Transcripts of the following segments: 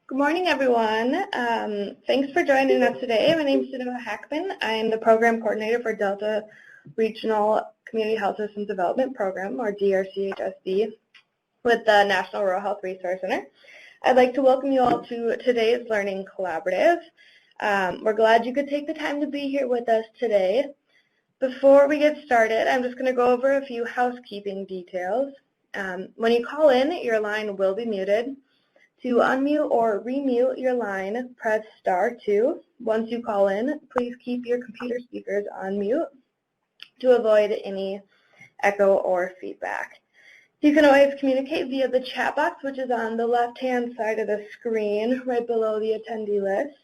Good morning, everyone. Thanks for joining us today. My name is Cinema Hackman. I'm the Program Coordinator for Delta Regional Community Health Systems Development Program, or DRCHSD, with the National Rural Health Resource Center. I'd like to welcome you all to today's Learning Collaborative. We're glad you could take the time to be here with us today. Before we get started, I'm just going to go over a few housekeeping details. When you call in, your line will be muted. To unmute or remute your line, press *2. Once you call in, please keep your computer speakers on mute to avoid any echo or feedback. You can always communicate via the chat box, which is on the left-hand side of the screen, right below the attendee list.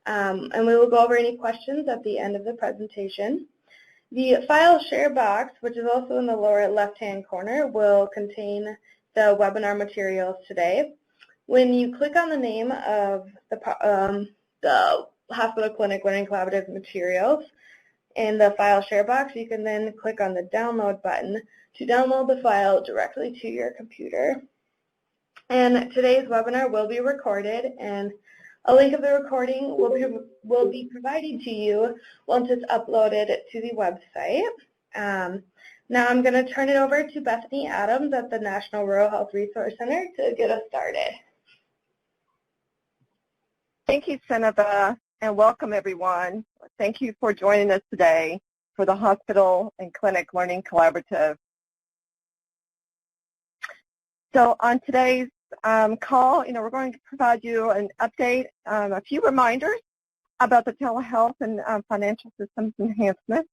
And we will go over any questions at the end of the presentation. The file share box, which is also in the lower left-hand corner, will contain the webinar materials today. When you click on the name of the Hospital Clinic Learning Collaborative materials in the file share box, you can then click on the download button to download the file directly to your computer. And today's webinar will be recorded, and a link of the recording will be provided to you once it's uploaded to the website. Now I'm going to turn it over to Bethany Adams at the National Rural Health Resource Center to get us started. Thank you, Seneva, and welcome everyone. Thank you for joining us today for the Hospital and Clinic Learning Collaborative. So on today's call, we're going to provide you an update, a few reminders about the telehealth and financial systems enhancement.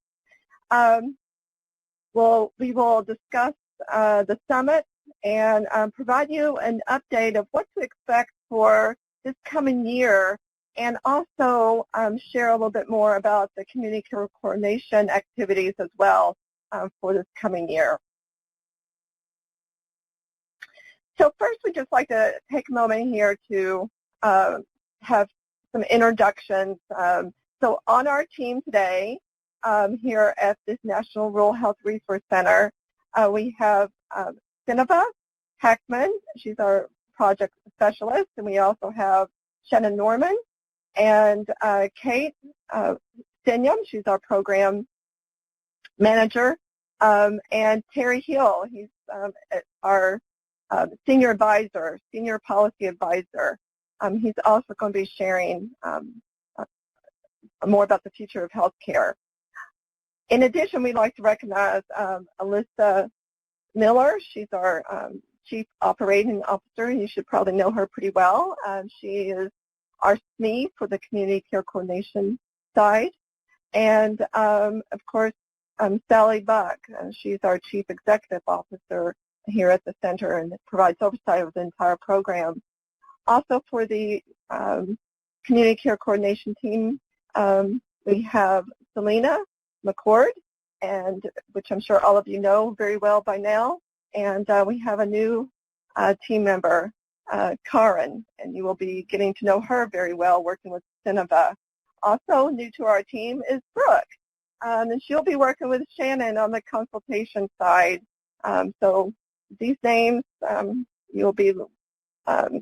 We will discuss the summit and provide you an update of what to expect for this coming year, and also share a little bit more about the community care coordination activities as well for this coming year. So first, we'd just like to take a moment here to have some introductions. So on our team today here at this National Rural Health Resource Center, we have Seneva Hackman. She's our project specialist, and we also have Shannon Norman and Kate Stenyam. She's our program manager, and Terry Hill. He's our senior advisor, senior policy advisor. He's also going to be sharing more about the future of healthcare. In addition, we'd like to recognize Alyssa Miller. She's our Chief Operating Officer. You should probably know her pretty well. She is our SME for the community care coordination side. And of course, Sally Buck. She's our Chief Executive Officer here at the center and provides oversight of the entire program. Also for the community care coordination team, we have Selena McCord, which I'm sure all of you know very well by now. And we have a new team member, Karen, and you will be getting to know her very well working with Seneva. Also new to our team is Brooke, and she'll be working with Shannon on the consultation side. So these names, you'll be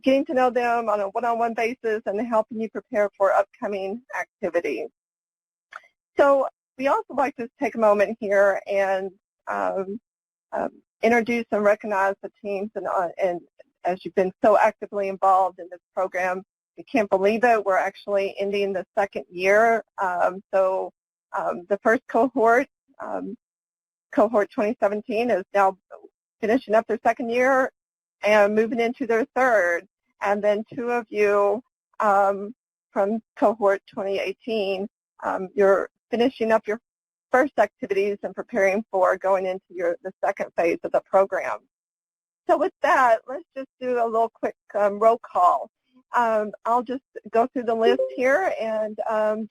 getting to know them on a one-on-one basis and helping you prepare for upcoming activities. So we also like to take a moment here and introduce and recognize the teams, and as you've been so actively involved in this program, we can't believe it. We're actually ending the second year. So the first cohort, cohort 2017, is now finishing up their second year and moving into their third. And then two of you from cohort 2018, you're finishing up your first activities and preparing for going into the second phase of the program. So with that, let's just do a little quick roll call. I'll just go through the list here and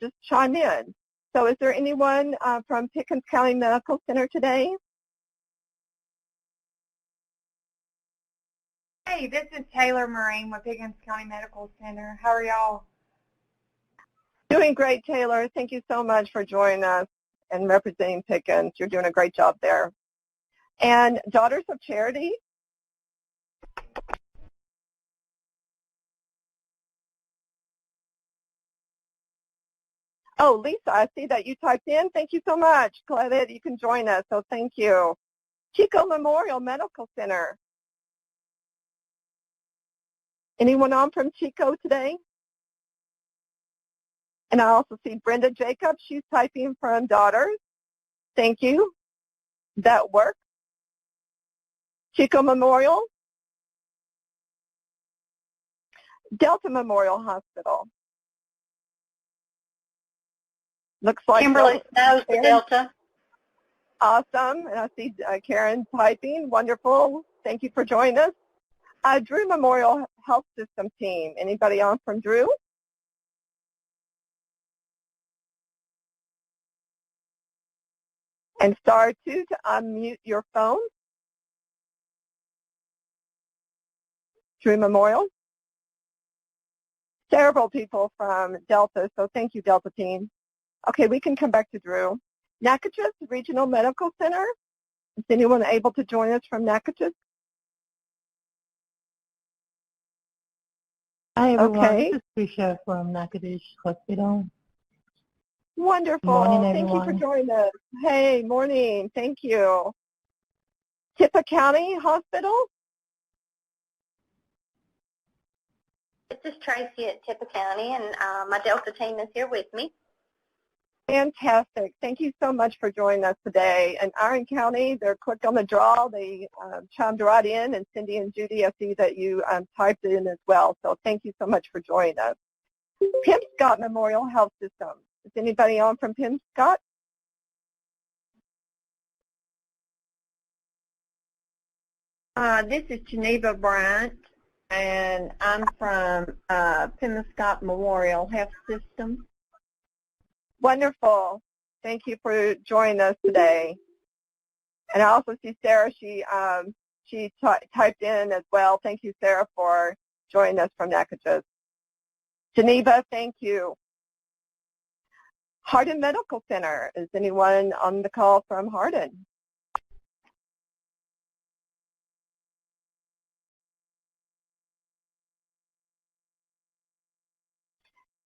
just chime in. So is there anyone from Pickens County Medical Center today? Hey, this is Taylor Marine with Pickens County Medical Center. How are y'all? Doing great, Taylor. Thank you so much for joining us and representing Pickens. You're doing a great job there. And Daughters of Charity? Oh, Lisa, I see that you typed in. Thank you so much. Glad that you can join us, so thank you. Chico Memorial Medical Center. Anyone on from Chico today? And I also see Brenda Jacobs. She's typing from Daughters. Thank you. That works. Chico Memorial. Delta Memorial Hospital. Looks like Kimberly Snow for Delta. Awesome. And I see Karen typing. Wonderful. Thank you for joining us. Drew Memorial Health System team. Anybody on from Drew? And star 2 to unmute your phone. Drew Memorial. Several people from Delta, so thank you, Delta team. Okay, we can come back to Drew. Natchitoches Regional Medical Center. Is anyone able to join us from Natchitoches? Hi everyone, Okay. this is Tricia from Natchitoches Hospital. Wonderful. Morning, Thank you for everyone. joining us. Hey, morning. Thank you. Tippah County Hospital. This is Tracy at Tippah County, and my Delta team is here with me. Fantastic. Thank you so much for joining us today. And Iron County, they're quick on the draw. They chimed right in, and Cindy and Judy, I see that you typed in as well. So thank you so much for joining us. Scott Memorial Health System. Is anybody on from Scott? This is Geneva Bryant, and I'm from Scott Memorial Health System. Wonderful. Thank you for joining us today. And I also see Sarah, she typed in as well. Thank you, Sarah, for joining us from Natchitoches. Geneva, thank you. Hardin Medical Center. Is anyone on the call from Hardin?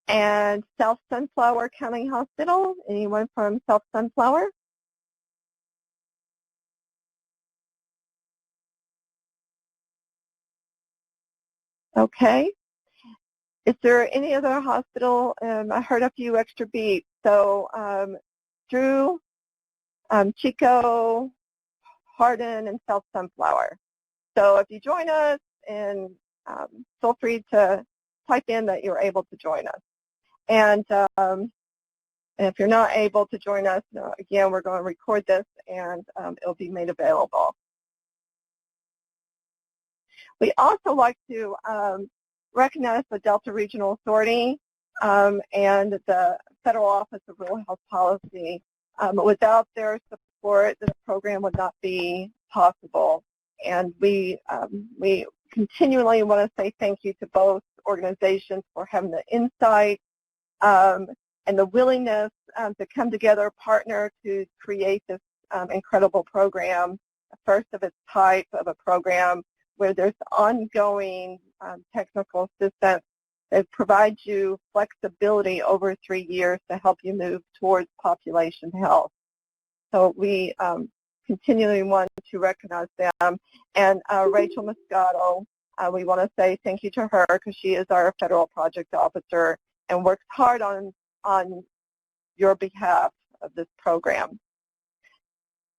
And South Sunflower County Hospital. Anyone from South Sunflower? Okay. Is there any other hospital? I heard a few extra beeps. So Drew, Chico, Hardin, and South Sunflower. So if you join us, and feel free to type in that you're able to join us. And if you're not able to join us, again, we're going to record this, and it'll be made available. We also like to recognize the Delta Regional Authority and the Federal Office of Rural Health Policy. Without their support, this program would not be possible. And we continually want to say thank you to both organizations for having the insight and the willingness to come together, partner to create this incredible program, first of its type of a program where there's ongoing technical assistance that provides you flexibility over 3 years to help you move towards population health. So we continually want to recognize them. And Rachel Moscato, we want to say thank you to her because she is our federal project officer and works hard on your behalf of this program.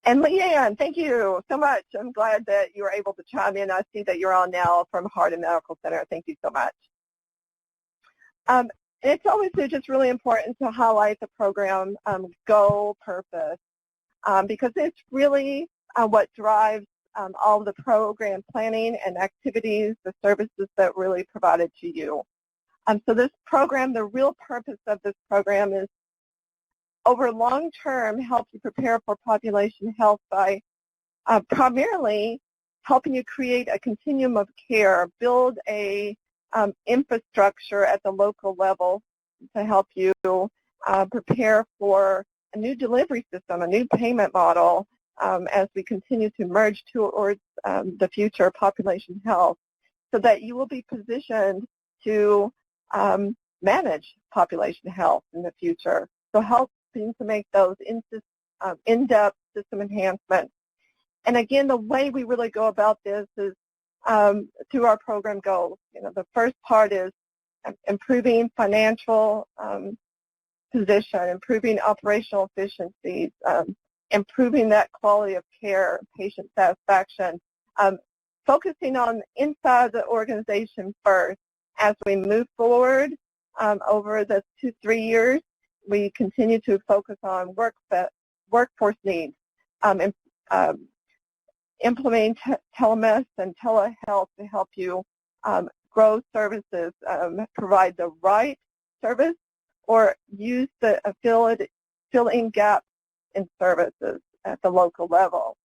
And Leanne, thank you so much. I'm glad that you were able to chime in. I see that you're on now from Hardin Medical Center. Thank you so much. It's always just really important to highlight the program goal, purpose, because it's really what drives all the program planning and activities, the services that really provided to you. So this program, the real purpose of this program is over long term help you prepare for population health by primarily helping you create a continuum of care, build a infrastructure at the local level to help you prepare for a new delivery system, a new payment model as we continue to merge towards the future population health so that you will be positioned to manage population health in the future. So helping to make those in-depth system enhancements. And again, the way we really go about this is through our program goals. The first part is improving financial position, improving operational efficiencies, improving that quality of care, patient satisfaction, focusing on inside the organization first. As we move forward over the 2-3 years, we continue to focus on workforce needs, implementing telemed and telehealth to help you grow services, provide the right service, or use the fill-in gaps in services at the local level.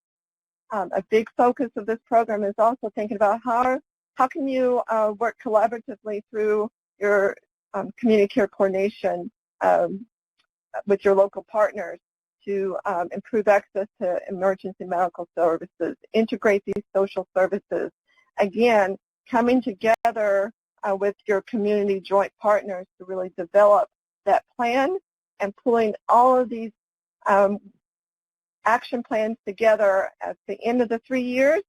A big focus of this program is also thinking about how can you work collaboratively through your community care coordination with your local partners to improve access to emergency medical services, integrate these social services. Again, coming together with your community joint partners to really develop that plan and pulling all of these action plans together at the end of the 3 years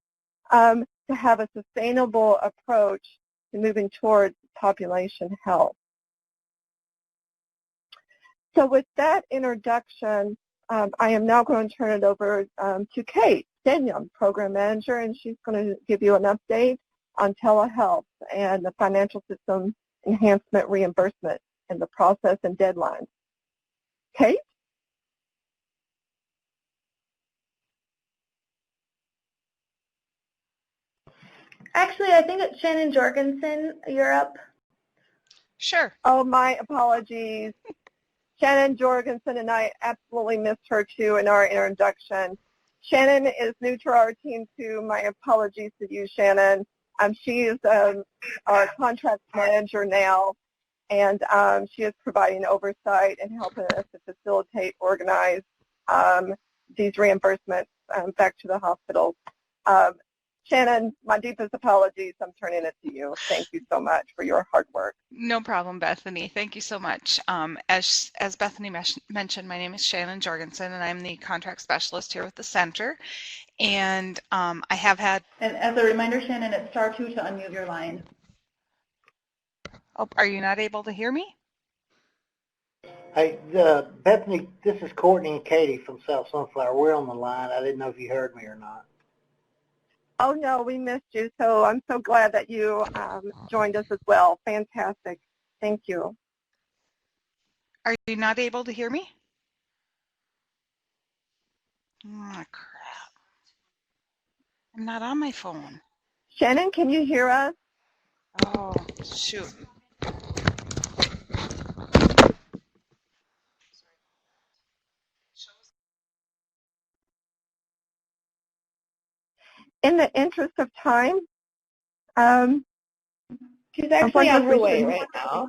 to have a sustainable approach to moving towards population health. So with that introduction, I am now going to turn it over to Kate Stenyon, Program Manager, and she's going to give you an update on telehealth and the financial system enhancement reimbursement and the process and deadlines. Kate? Actually, I think it's Shannon Jorgensen. You're up. Sure. Oh, my apologies. Shannon Jorgensen, and I absolutely missed her too in our introduction. Shannon is new to our team too. My apologies to you, Shannon. She is our contract manager now, and she is providing oversight and helping us to facilitate, organize these reimbursements back to the hospitals. Shannon, my deepest apologies. I'm turning it to you. Thank you so much for your hard work. No problem, Bethany. Thank you so much. As Bethany mentioned, my name is Shannon Jorgensen, and I'm the contract specialist here with the center. And I have had... And as a reminder, Shannon, it's *2 to unmute your line. Oh, are you not able to hear me? Hey, Bethany, this is Courtney and Katie from South Sunflower. We're on the line. I didn't know if you heard me or not. Oh, no, we missed you, so I'm so glad that you joined us as well. Fantastic. Thank you. Are you not able to hear me? Oh, crap. I'm not on my phone. Shannon, can you hear us? Oh, shoot. In the interest of time, She's actually on her way right now.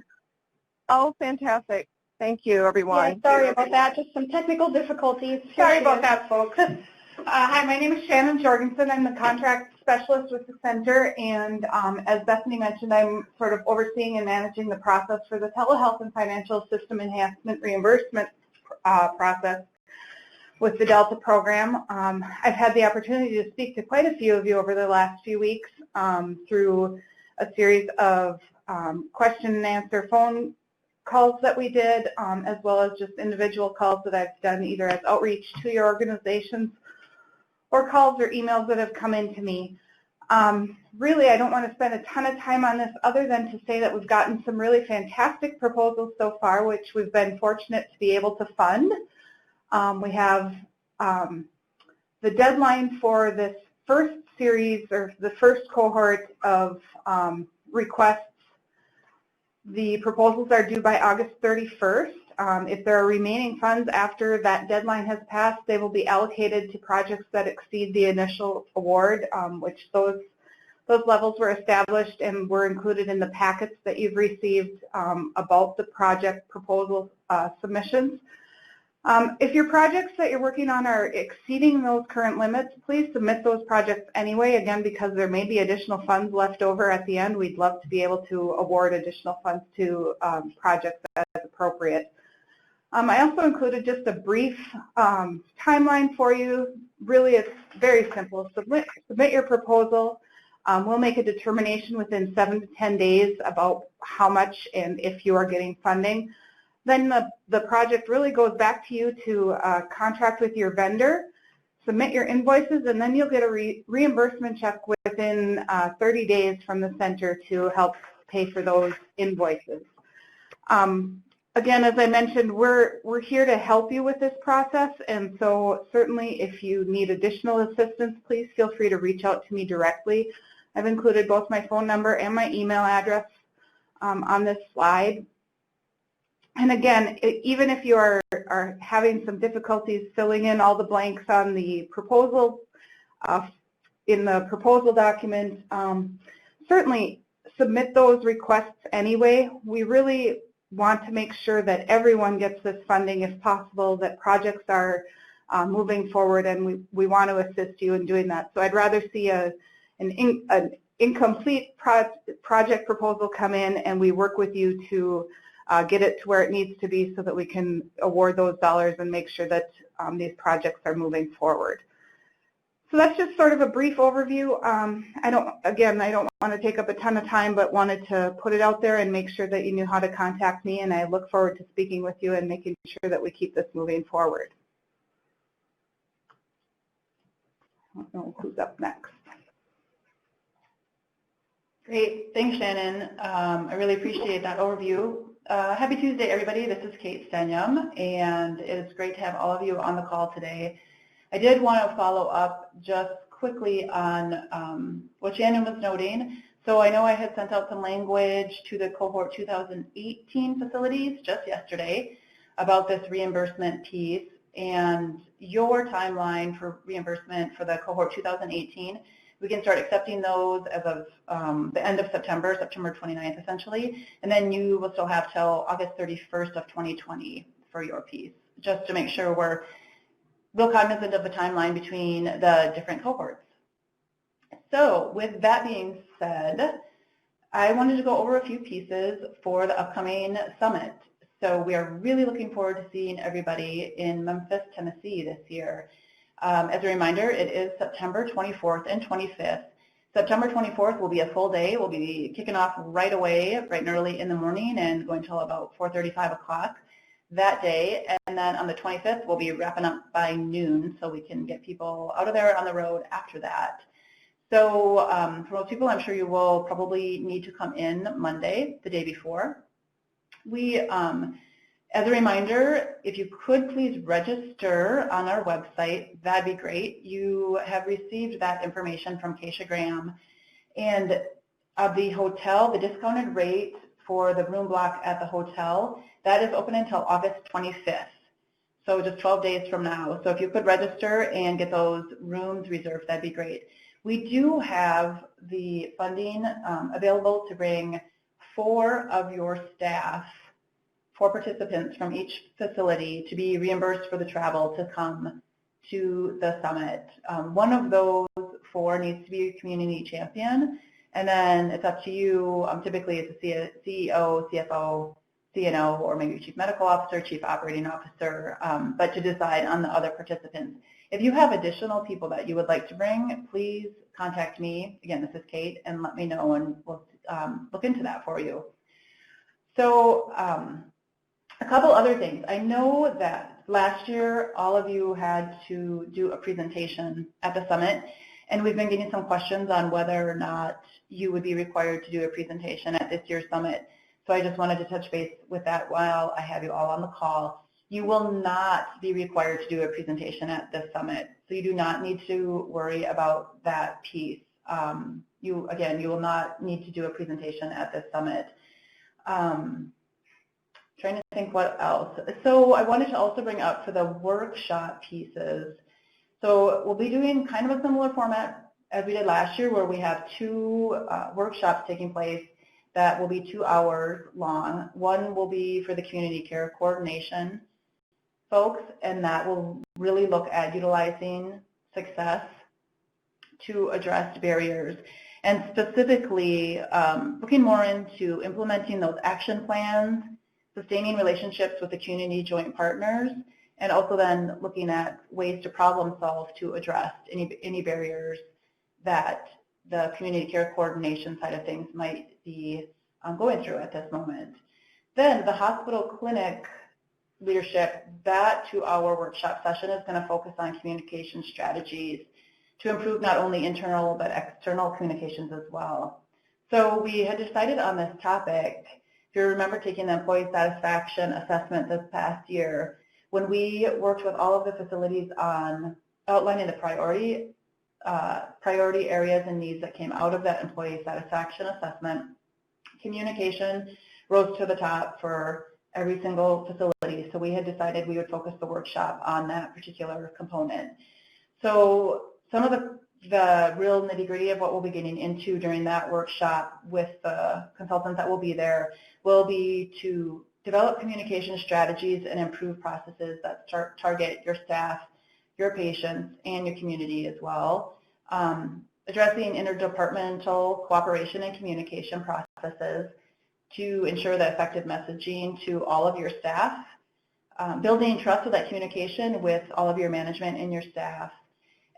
Oh, fantastic. Thank you, everyone. Yeah, sorry about that. Just some technical difficulties. Sorry about that, folks. Hi, my name is Shannon Jorgensen. I'm the contract specialist with the center, and as Bethany mentioned, I'm sort of overseeing and managing the process for the telehealth and financial system enhancement reimbursement process with the Delta program. I've had the opportunity to speak to quite a few of you over the last few weeks through a series of question and answer phone calls that we did, as well as just individual calls that I've done either as outreach to your organizations or calls or emails that have come in to me. Really, I don't want to spend a ton of time on this other than to say that we've gotten some really fantastic proposals so far, which we've been fortunate to be able to fund. We have the deadline for this first series, or the first cohort of requests. The proposals are due by August 31st. If there are remaining funds after that deadline has passed, they will be allocated to projects that exceed the initial award, which those levels were established and were included in the packets that you've received about the project proposal submissions. If your projects that you're working on are exceeding those current limits, please submit those projects anyway. Again, because there may be additional funds left over at the end, we'd love to be able to award additional funds to projects as appropriate. I also included just a brief timeline for you. Really, it's very simple. Submit your proposal. We'll make a determination within 7 to 10 days about how much and if you are getting funding. Then the project really goes back to you to contract with your vendor, submit your invoices, and then you'll get a reimbursement check within 30 days from the center to help pay for those invoices. Again, as I mentioned, we're here to help you with this process, and so certainly if you need additional assistance, please feel free to reach out to me directly. I've included both my phone number and my email address on this slide. And again, even if you are having some difficulties filling in all the blanks on the proposal, in the proposal document, certainly submit those requests anyway. We really want to make sure that everyone gets this funding if possible, that projects are moving forward, and we want to assist you in doing that. So I'd rather see an incomplete project proposal come in and we work with you to get it to where it needs to be so that we can award those dollars and make sure that these projects are moving forward. So that's just sort of a brief overview. I don't want to take up a ton of time, but wanted to put it out there and make sure that you knew how to contact me, and I look forward to speaking with you and making sure that we keep this moving forward. I don't know who's up next. Great, thanks Shannon. I really appreciate that overview. Happy Tuesday everybody, this is Kate Stenyum, and it's great to have all of you on the call today. I did want to follow up just quickly on what Shannon was noting. So I know I had sent out some language to the cohort 2018 facilities just yesterday about this reimbursement piece, and your timeline for reimbursement for the cohort 2018, we can start accepting those as of the end of September, September 29th essentially, and then you will still have till August 31st of 2020 for your piece, just to make sure we're real cognizant of the timeline between the different cohorts. So with that being said, I wanted to go over a few pieces for the upcoming summit. So we are really looking forward to seeing everybody in Memphis, Tennessee this year. As a reminder, it is September 24th and 25th. September 24th will be a full day. We'll be kicking off right away, bright and early in the morning, and going till about 4:30, 5 o'clock that day. And then on the 25th, we'll be wrapping up by noon so we can get people out of there on the road after that. So for most people, I'm sure you will probably need to come in Monday, the day before. As a reminder, if you could please register on our website, that'd be great. You have received that information from Keisha Graham. And of the hotel, the discounted rate for the room block at the hotel, that is open until August 25th. So just 12 days from now. So if you could register and get those rooms reserved, that'd be great. We do have the funding available to bring 4 of your staff, 4 participants from each facility, to be reimbursed for the travel to come to the summit. One of those 4 needs to be a community champion, and then it's up to you. Typically it's a CEO, CFO, CNO, or maybe Chief Medical Officer, Chief Operating Officer, but to decide on the other participants. If you have additional people that you would like to bring, please contact me. Again, this is Kate, and let me know, and we'll look into that for you. So a couple other things. I know that last year all of you had to do a presentation at the summit, and we've been getting some questions on whether or not you would be required to do a presentation at this year's summit. So I just wanted to touch base with that while I have you all on the call. You will not be required to do a presentation at this summit, so you do not need to worry about that piece. You will not need to do a presentation at this summit. Trying to think what else. So I wanted to also bring up for the workshop pieces. So we'll be doing kind of a similar format as we did last year, where we have 2 workshops taking place that will be 2 hours long. One will be for the community care coordination folks, and that will really look at utilizing success to address barriers, and specifically looking more into implementing those action plans sustaining relationships with the community joint partners, and also then looking at ways to problem solve to address any barriers that the community care coordination side of things might be going through at this moment. Then the hospital clinic leadership, that 2-hour workshop session is going to focus on communication strategies to improve not only internal but external communications as well. So we had decided on this topic. If you remember taking the employee satisfaction assessment this past year, when we worked with all of the facilities on outlining the priority areas and needs that came out of that employee satisfaction assessment, communication rose to the top for every single facility. So we had decided we would focus the workshop on that particular component. So some of the real nitty-gritty of what we'll be getting into during that workshop with the consultants that will be there will be to develop communication strategies and improve processes that target your staff, your patients, and your community as well. Addressing interdepartmental cooperation and communication processes to ensure that effective messaging to all of your staff, building trust with that communication with all of your management and your staff,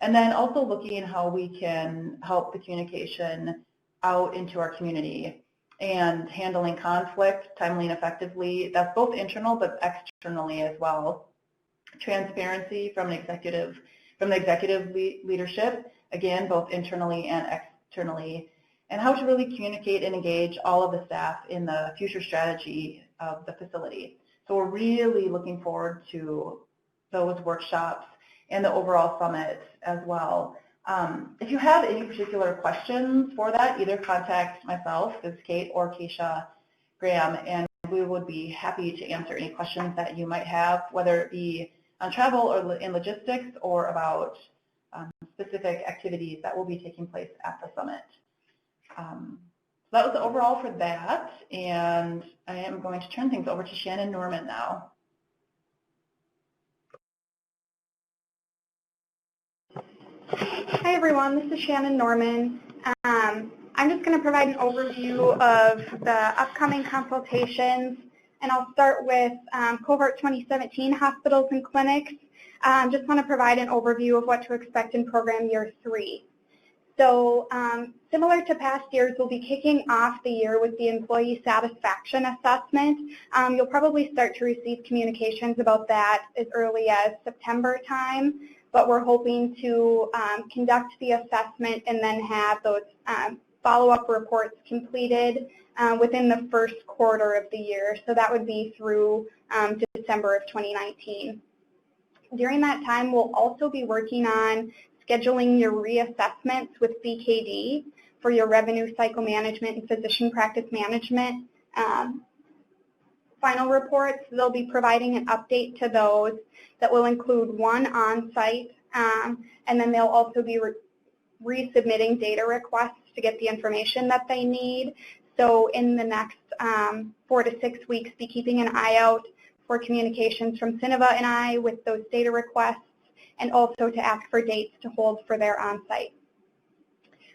and then also looking how we can help the communication out into our community and handling conflict timely and effectively. That's both internal but externally as well. Transparency from the executive leadership, again, both internally and externally, and how to really communicate and engage all of the staff in the future strategy of the facility. So we're really looking forward to those workshops and the overall summit as well. If you have any particular questions for that, either contact myself, this is Kate, or Keisha Graham, and we would be happy to answer any questions that you might have, whether it be on travel or in logistics or about specific activities that will be taking place at the summit. So that was the overall for that, and I am going to turn things over to Shannon Norman now. Hi everyone, this is Shannon Norman. I'm just going to provide an overview of the upcoming consultations, and I'll start with Cohort 2017 hospitals and clinics. Just want to provide an overview of what to expect in program year 3. So similar to past years, we'll be kicking off the year with the employee satisfaction assessment. You'll probably start to receive communications about that as early as September time, but we're hoping to conduct the assessment and then have those follow-up reports completed within the first quarter of the year. So that would be through December of 2019. During that time, we'll also be working on scheduling your reassessments with BKD for your revenue cycle management and physician practice management final reports. They'll be providing an update to those that will include one on-site, and then they'll also be resubmitting data requests to get the information that they need. So in the next 4 to 6 weeks, be keeping an eye out for communications from Cineva and I with those data requests, and also to ask for dates to hold for their on-site.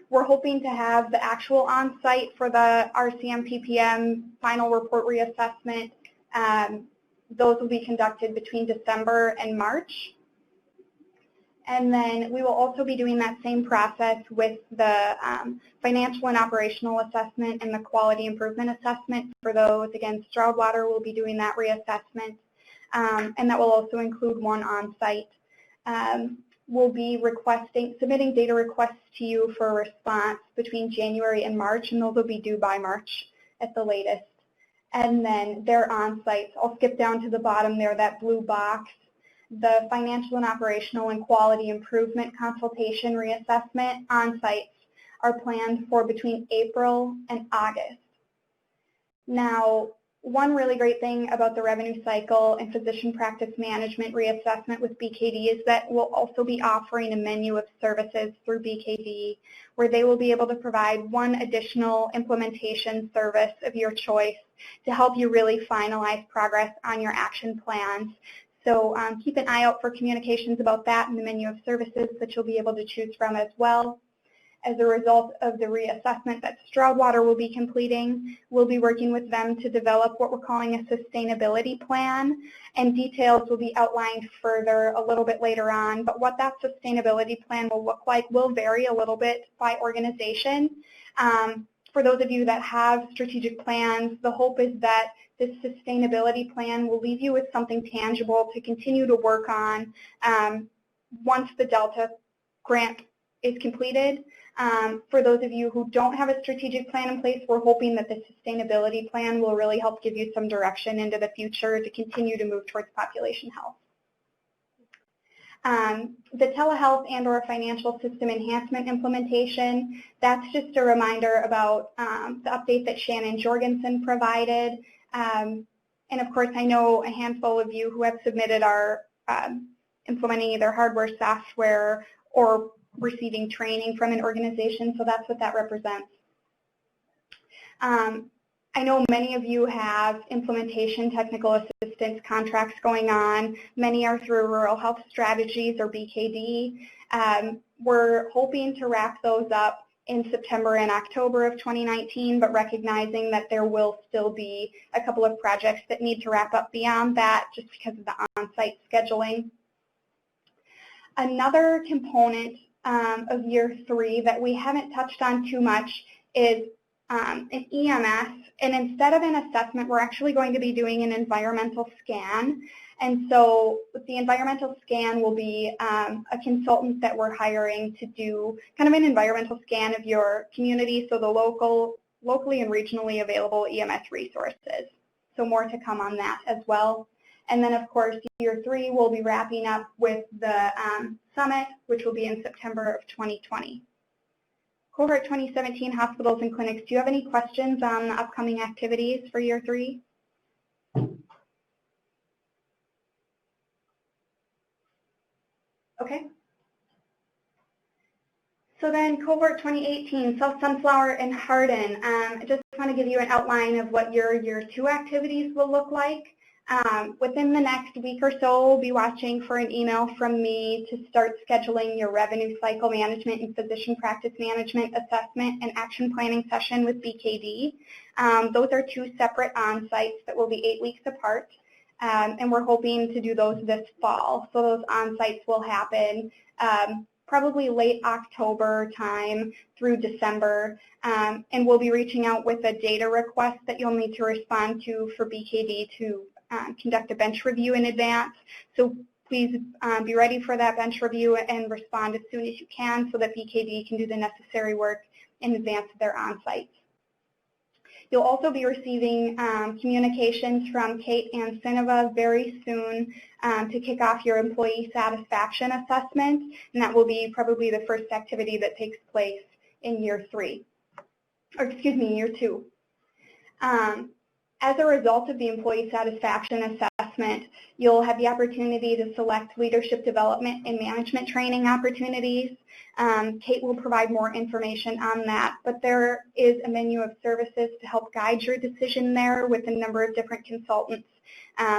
We're hoping to have the actual on-site for the RCM PPM final report reassessment. Those will be conducted between December and March. And then we will also be doing that same process with the financial and operational assessment and the quality improvement assessment for those. Again, Stroudwater will be doing that reassessment, and that will also include one on-site. We'll be submitting data requests to you for a response between January and March, and those will be due by March at the latest. And then their on-sites, I'll skip down to the bottom there, that blue box. The financial and operational and quality improvement consultation reassessment on-sites are planned for between April and August. Now, one really great thing about the revenue cycle and physician practice management reassessment with BKD is that we'll also be offering a menu of services through BKD where they will be able to provide one additional implementation service of your choice to help you really finalize progress on your action plans. So keep an eye out for communications about that in the menu of services that you'll be able to choose from as well. as a result of the reassessment that Stroudwater will be completing. We'll be working with them to develop what we're calling a sustainability plan, and details will be outlined further a little bit later on. But what that sustainability plan will look like will vary a little bit by organization. For those of you that have strategic plans, the hope is that this sustainability plan will leave you with something tangible to continue to work on once the Delta grant is completed. For those of you who don't have a strategic plan in place, we're hoping that the sustainability plan will really help give you some direction into the future to continue to move towards population health. The telehealth and or financial system enhancement implementation, that's just a reminder about the update that Shannon Jorgensen provided. And of course, I know a handful of you who have submitted are implementing either hardware, software, or receiving training from an organization, so that's what that represents. I know many of you have implementation technical assistance contracts going on. Many are through Rural Health Strategies or BKD. We're hoping to wrap those up in September and October of 2019, but recognizing that there will still be a couple of projects that need to wrap up beyond that just because of the on-site scheduling. Another component of year 3 that we haven't touched on too much is an EMS, and instead of an assessment, we're actually going to be doing an environmental scan. And so the environmental scan will be a consultant that we're hiring to do kind of an environmental scan of your community, so the locally and regionally available EMS resources. So more to come on that as well. And then, of course, year 3 we'll be wrapping up with the summit, which will be in September of 2020. Cohort 2017 hospitals and clinics, do you have any questions on the upcoming activities for year 3? Okay. So then cohort 2018, South Sunflower and Hardin. I just want to give you an outline of what your year 2 activities will look like. Within the next week or so, we'll be watching for an email from me to start scheduling your revenue cycle management and physician practice management assessment and action planning session with BKD. Those are 2 separate on-sites that will be 8 weeks apart, and we're hoping to do those this fall. So those on-sites will happen probably late October time through December, and we'll be reaching out with a data request that you'll need to respond to for BKD to conduct a bench review in advance. So please be ready for that bench review and respond as soon as you can so that BKD can do the necessary work in advance of their on-sites. You'll also be receiving communications from Kate and Cineva very soon to kick off your employee satisfaction assessment, and that will be probably the first activity that takes place in year 3, or excuse me, year 2. As a result of the employee satisfaction assessment, you'll have the opportunity to select leadership development and management training opportunities. Kate will provide more information on that, but there is a menu of services to help guide your decision there with a number of different consultants,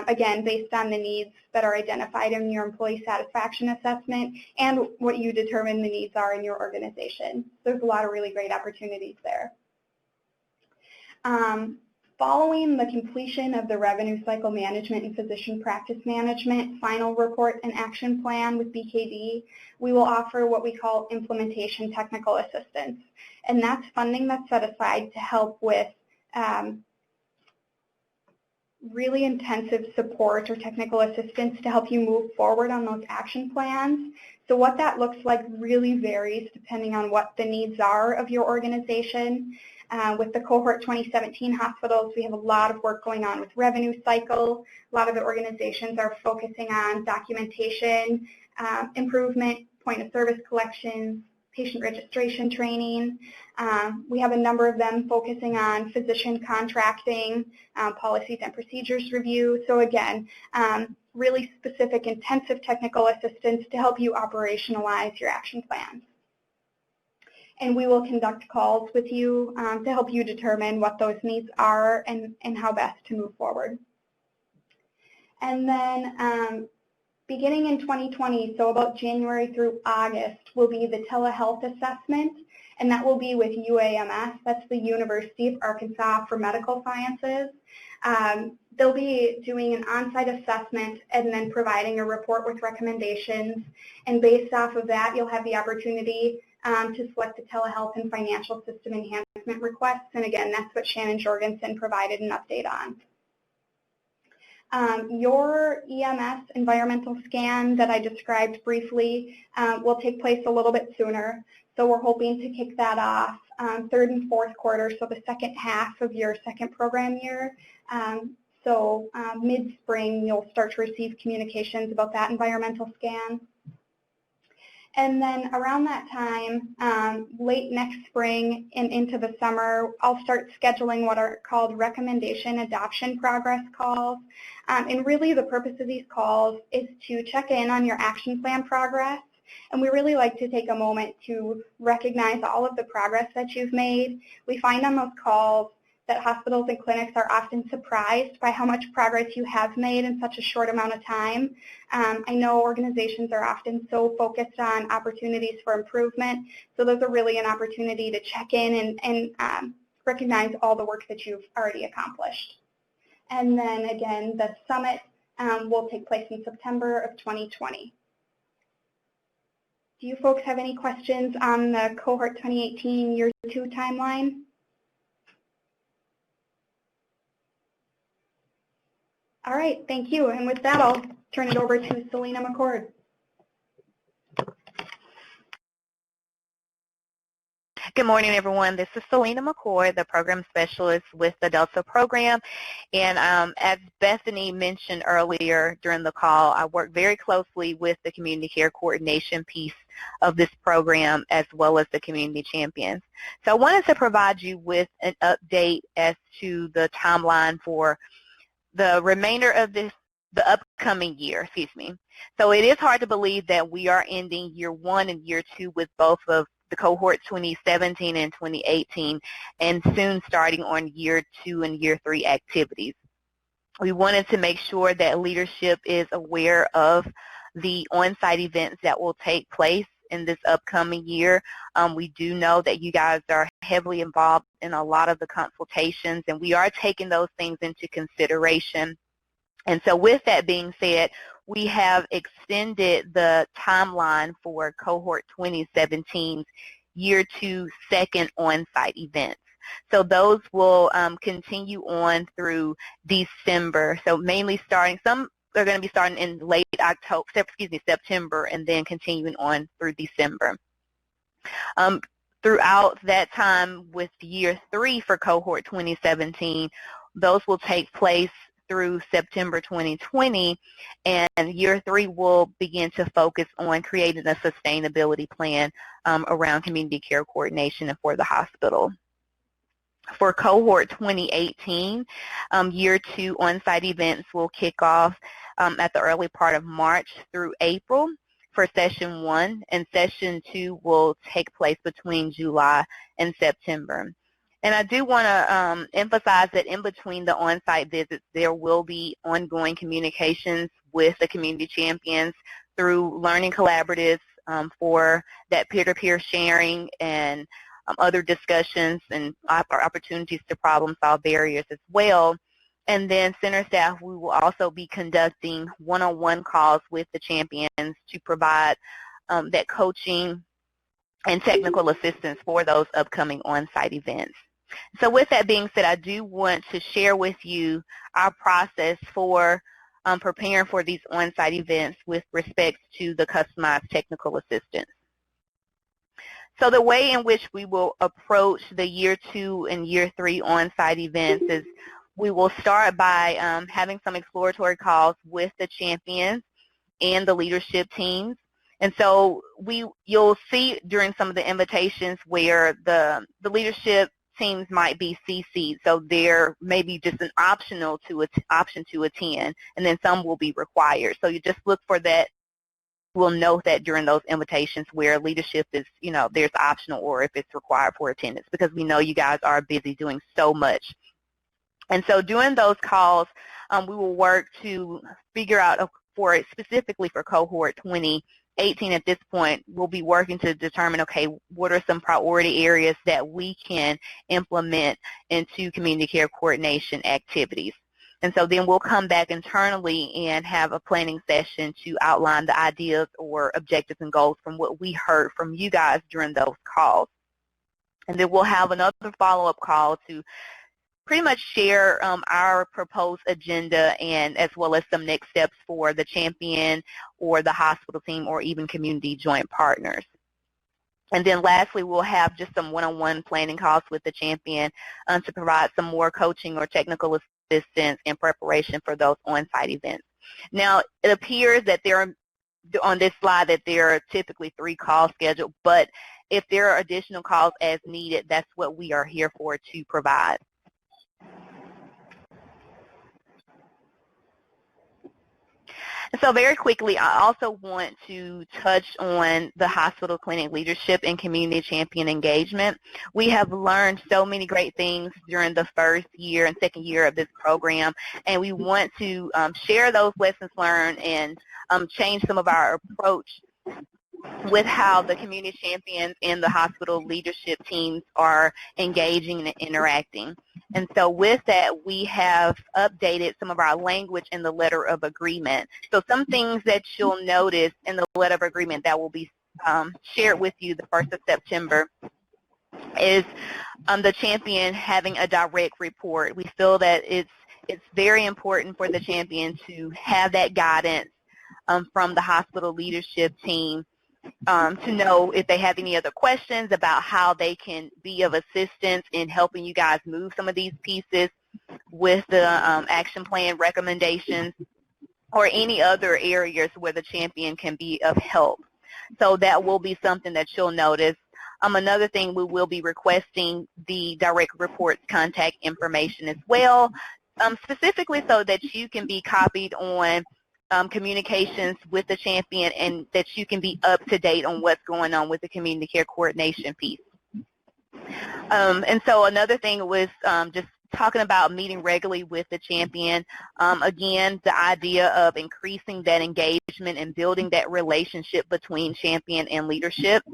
again, based on the needs that are identified in your employee satisfaction assessment and what you determine the needs are in your organization. There's a lot of really great opportunities there. Following the completion of the revenue cycle management and physician practice management final report and action plan with BKD, we will offer what we call implementation technical assistance. And that's funding that's set aside to help with really intensive support or technical assistance to help you move forward on those action plans. So what that looks like really varies depending on what the needs are of your organization. With the cohort 2017 hospitals, we have a lot of work going on with revenue cycle. A lot of the organizations are focusing on documentation, improvement, point of service collections, patient registration training. We have a number of them focusing on physician contracting, policies and procedures review. So again, really specific intensive technical assistance to help you operationalize your action plans. And we will conduct calls with you to help you determine what those needs are and how best to move forward. And then beginning in 2020, so about January through August, will be the telehealth assessment. and that will be with UAMS. That's the University of Arkansas for Medical Sciences. They'll be doing an on-site assessment and then providing a report with recommendations. And based off of that, you'll have the opportunity to select a telehealth and financial system enhancement request. And again, that's what Shannon Jorgensen provided an update on. Your EMS environmental scan that I described briefly will take place a little bit sooner. So we're hoping to kick that off third and fourth quarter, so the second half of your second program year. So mid-spring, you'll start to receive communications about that environmental scan. And then around that time, late next spring and into the summer, I'll start scheduling what are called recommendation adoption progress calls. And really the purpose of these calls is to check in on your action plan progress. And we really like to take a moment to recognize all of the progress that you've made. We find on those calls that hospitals and clinics are often surprised by how much progress you have made in such a short amount of time. I know organizations are often so focused on opportunities for improvement, so those are really an opportunity to check in and recognize all the work that you've already accomplished. And then again, the summit will take place in September of 2020. Do you folks have any questions on the Cohort 2018 Year 2 timeline? All right, thank you. And with that, I'll turn it over to Selena McCord. Good morning, everyone. This is Selena McCord, the program specialist with the Delta program. And as Bethany mentioned earlier during the call, I work very closely with the community care coordination piece of this program as well as the community champions. So I wanted to provide you with an update as to the timeline for the remainder of the upcoming year, So it is hard to believe that we are ending year 1 and year 2 with both of the cohort 2017 and 2018 and soon starting on year 2 and year 3 activities. We wanted to make sure that leadership is aware of the on-site events that will take place in this upcoming year. We do know that you guys are heavily involved in a lot of the consultations, and we are taking those things into consideration. And so with that being said, we have extended the timeline for cohort 2017's year 2 second on-site events. So those will continue on through December. So mainly starting, some are going to be starting in late September, and then continuing on through December. Throughout that time with year 3 for cohort 2017, those will take place through September 2020, and year 3 will begin to focus on creating a sustainability plan around community care coordination and for the hospital. For cohort 2018, year 2 on-site events will kick off at the early part of March through April for session 1, and session 2 will take place between July and September. And I do want to emphasize that in between the on-site visits, there will be ongoing communications with the community champions through learning collaboratives for that peer-to-peer sharing and other discussions and opportunities to problem solve barriers as well. And then center staff, we will also be conducting one-on-one calls with the champions to provide that coaching and technical assistance for those upcoming on-site events. So with that being said, I do want to share with you our process for preparing for these on-site events with respect to the customized technical assistance. So the way in which we will approach the year 2 and year 3 on-site events is we will start by having some exploratory calls with the champions and the leadership teams. And so you'll see during some of the invitations where the leadership teams might be CC'd, so there may be just an option to attend, and then some will be required. So you just look for that. We'll note that during those invitations where leadership is, there's optional or if it's required for attendance, because we know you guys are busy doing so much. And so during those calls, we will work to figure out, specifically for cohort 20, 18 at this point, we'll be working to determine, okay, what are some priority areas that we can implement into community care coordination activities. And so then we'll come back internally and have a planning session to outline the ideas or objectives and goals from what we heard from you guys during those calls. And then we'll have another follow-up call to pretty much share our proposed agenda and as well as some next steps for the champion or the hospital team or even community joint partners. And then lastly, we'll have just some one-on-one planning calls with the champion to provide some more coaching or technical assistance in preparation for those on-site events. Now, it appears that there are, on this slide, that there are typically 3 calls scheduled, but if there are additional calls as needed, that's what we are here for to provide. So very quickly, I also want to touch on the hospital clinic leadership and community champion engagement. We have learned so many great things during the first year and second year of this program, and we want to share those lessons learned and change some of our approach with how the community champions and the hospital leadership teams are engaging and interacting. And so with that, we have updated some of our language in the letter of agreement. So some things that you'll notice in the letter of agreement that will be shared with you the 1st of September is the champion having a direct report. We feel that it's very important for the champion to have that guidance from the hospital leadership team to know if they have any other questions about how they can be of assistance in helping you guys move some of these pieces with the action plan recommendations or any other areas where the champion can be of help. So that will be something that you'll notice. Another thing, we will be requesting the direct reports contact information as well, specifically so that you can be copied on communications with the champion and that you can be up to date on what's going on with the community care coordination piece. And so another thing was just talking about meeting regularly with the champion. Again, the idea of increasing that engagement and building that relationship between champion and leadership.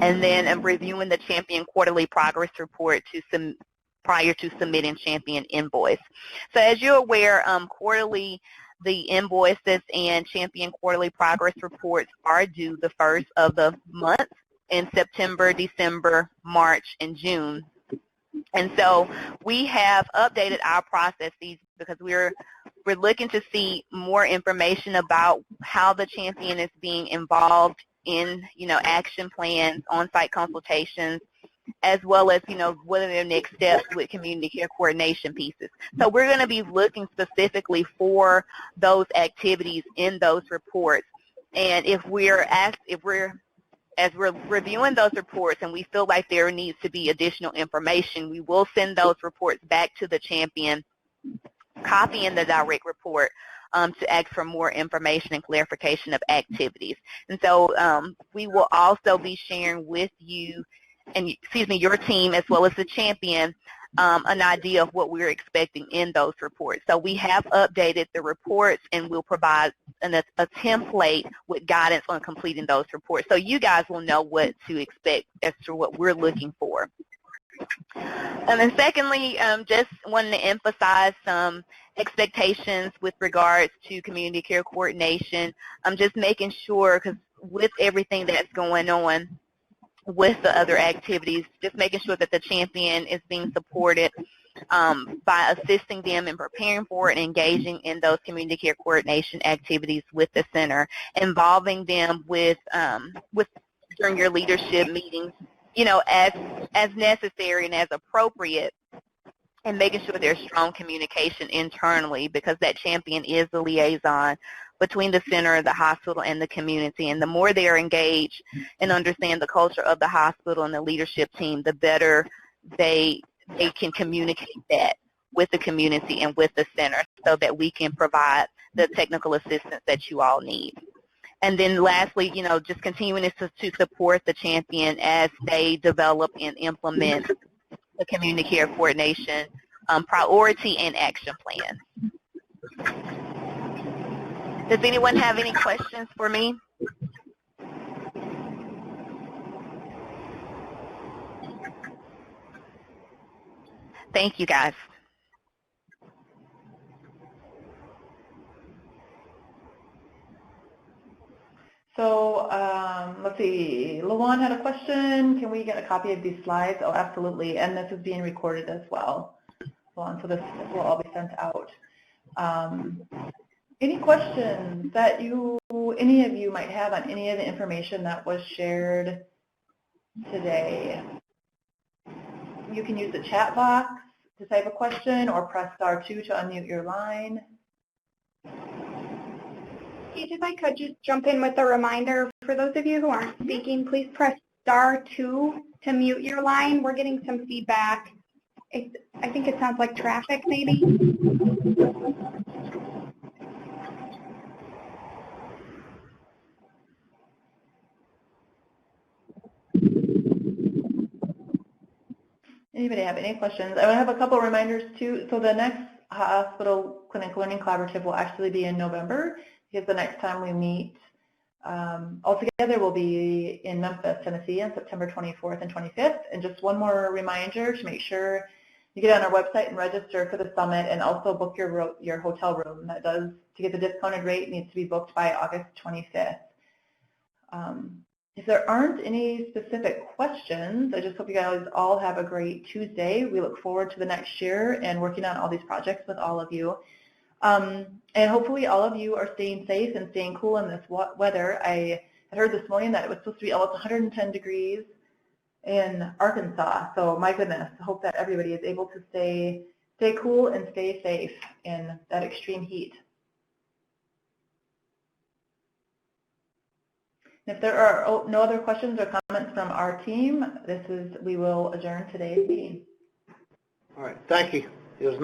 And then reviewing the champion quarterly progress report prior to submitting champion invoice. So as you're aware, quarterly the invoices and champion quarterly progress reports are due the 1st of the month in September, December, March, and June. And so we have updated our processes because we're looking to see more information about how the champion is being involved in, action plans, on-site consultations, as well as, what are their next steps with community care coordination pieces. So we're going to be looking specifically for those activities in those reports. And as we're reviewing those reports and we feel like there needs to be additional information, we will send those reports back to the champion, copying the direct report to ask for more information and clarification of activities. And so we will also be sharing with you your team as well as the champion, an idea of what we're expecting in those reports. So we have updated the reports and we'll provide a template with guidance on completing those reports. So you guys will know what to expect as to what we're looking for. And then secondly, just wanting to emphasize some expectations with regards to community care coordination. I'm just making sure, because with everything that's going on, with the other activities, just making sure that the champion is being supported by assisting them in preparing for and engaging in those community care coordination activities with the center, involving them with during your leadership meetings, as necessary and as appropriate, and making sure there's strong communication internally, because that champion is the liaison between the center, the hospital, and the community. And the more they are engaged and understand the culture of the hospital and the leadership team, the better they can communicate that with the community and with the center so that we can provide the technical assistance that you all need. And then lastly, just continuing to support the champion as they develop and implement the community care coordination priority and action plan. Does anyone have any questions for me? Thank you, guys. So let's see, Lawan had a question. Can we get a copy of these slides? Oh, absolutely. And this is being recorded as well, Lawan, so this will all be sent out. Any questions that any of you might have on any of the information that was shared today? You can use the chat box to type a question or press *2 to unmute your line. Keith, if I could just jump in with a reminder, for those of you who aren't speaking, please press *2 to mute your line. We're getting some feedback. I think it sounds like traffic, maybe. Anybody have any questions? I want to have a couple reminders too. So the next Hospital Clinic Learning Collaborative will actually be in November, because the next time we meet altogether will be in Memphis, Tennessee on September 24th and 25th. And just one more reminder to make sure you get on our website and register for the summit, and also book your hotel room. That does, to get the discounted rate, needs to be booked by August 25th. If there aren't any specific questions, I just hope you guys all have a great Tuesday. We look forward to the next year and working on all these projects with all of you. And hopefully all of you are staying safe and staying cool in this weather. I had heard this morning that it was supposed to be almost 110 degrees in Arkansas. So my goodness, I hope that everybody is able to stay cool and stay safe in that extreme heat. If there are no other questions or comments from our team, we will adjourn today's meeting. All right, thank you. It was nice.